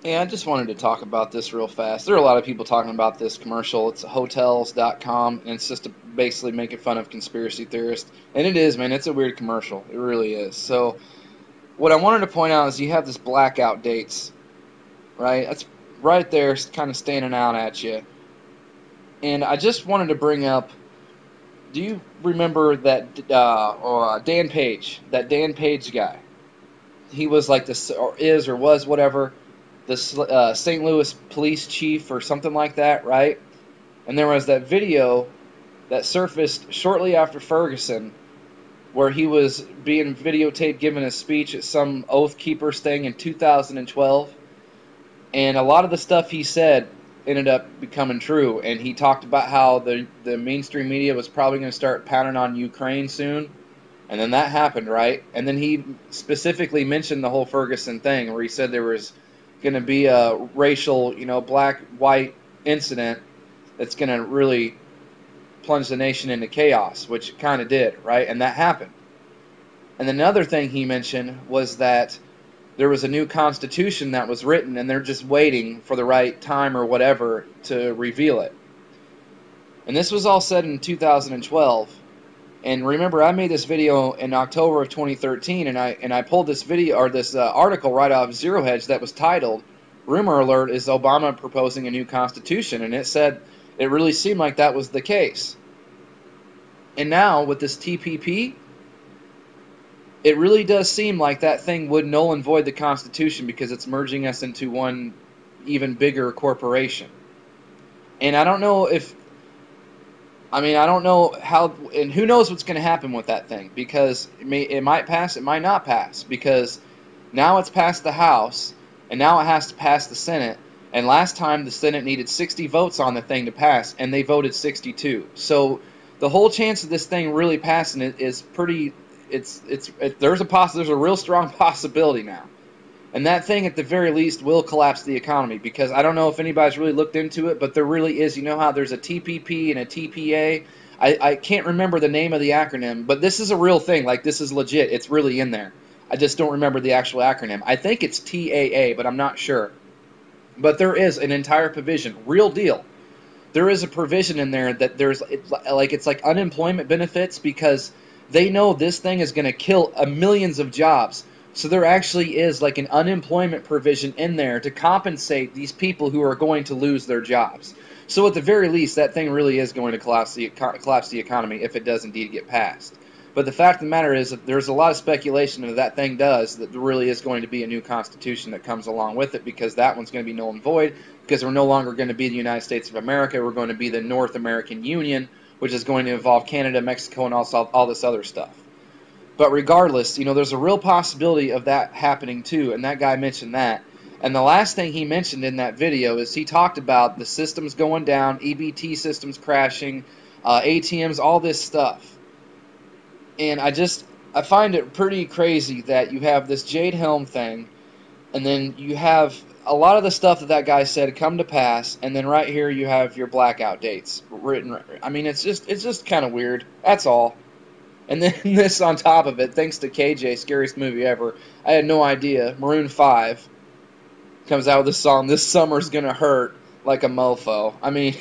Yeah, I just wanted to talk about this real fast. There are a lot of people talking about this commercial. It's hotels.com, and it's just basically making fun of conspiracy theorists. And it is, man. It's a weird commercial. It really is. So, what I wanted to point out is you have this blackout dates, right? That's right there, kind of standing out at you. And I just wanted to bring up, do you remember that Dan Page, that Dan Page guy? He was like this, or is, or was, whatever, the St. Louis police chief or something like that, right? And there was that video that surfaced shortly after Ferguson where he was being videotaped giving a speech at some Oath Keepers thing in 2012. And a lot of the stuff he said ended up becoming true. And he talked about how the mainstream media was probably going to start pounding on Ukraine soon. And then that happened, right? And then he specifically mentioned the whole Ferguson thing where he said there was going to be a racial, black-white incident that's going to really plunge the nation into chaos, which it kind of did, right? And that happened. And then another thing he mentioned was that there was a new constitution that was written, and they're just waiting for the right time or whatever to reveal it. And this was all said in 2012. And remember, I made this video in October of 2013, and I pulled this video or this article right off Zero Hedge that was titled "Rumor Alert: Is Obama Proposing a New Constitution?" And it said it really seemed like that was the case. And now with this TPP, it really does seem like that thing would null and void the Constitution because it's merging us into one even bigger corporation. And I don't know if I don't know how, and who knows what's going to happen with that thing, because it might pass, it might not pass, because now it's passed the House, and now it has to pass the Senate, and last time the Senate needed 60 votes on the thing to pass, and they voted 62. So the whole chance of this thing really passing it is pretty, there's a real strong possibility now. And that thing, at the very least, will collapse the economy, because I don't know if anybody's really looked into it, but there really is. You know how there's a TPP and a TPA? I can't remember the name of the acronym, but this is a real thing. Like, this is legit. It's really in there. I just don't remember the actual acronym. I think it's TAA, but I'm not sure. But there is an entire provision, real deal. There is a provision in there that it's like unemployment benefits, because they know this thing is going to kill millions of jobs. So there actually is like an unemployment provision in there to compensate these people who are going to lose their jobs. So at the very least, that thing really is going to collapse the economy if it does indeed get passed. But the fact of the matter is that there's a lot of speculation that that thing does, that there really is going to be a new constitution that comes along with it, because that one's going to be null and void, because we're no longer going to be the United States of America. We're going to be the North American Union, which is going to involve Canada, Mexico, and also all this other stuff. But regardless, there's a real possibility of that happening too, and that guy mentioned that. And the last thing he mentioned in that video is he talked about the systems going down, EBT systems crashing, ATMs, all this stuff. And I find it pretty crazy that you have this Jade Helm thing, and then you have a lot of the stuff that guy said come to pass, and then right here you have your blackout dates written. I mean, it's just kind of weird. That's all. And then this on top of it, thanks to KJ, scariest movie ever. I had no idea. Maroon 5 comes out with this song, "This Summer's Gonna Hurt Like a Mofo." I mean,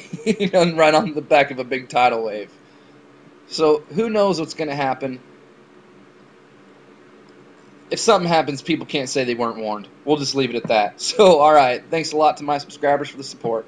right on the back of a big tidal wave. So who knows what's going to happen? If something happens, people can't say they weren't warned. We'll just leave it at that. So, all right. Thanks a lot to my subscribers for the support.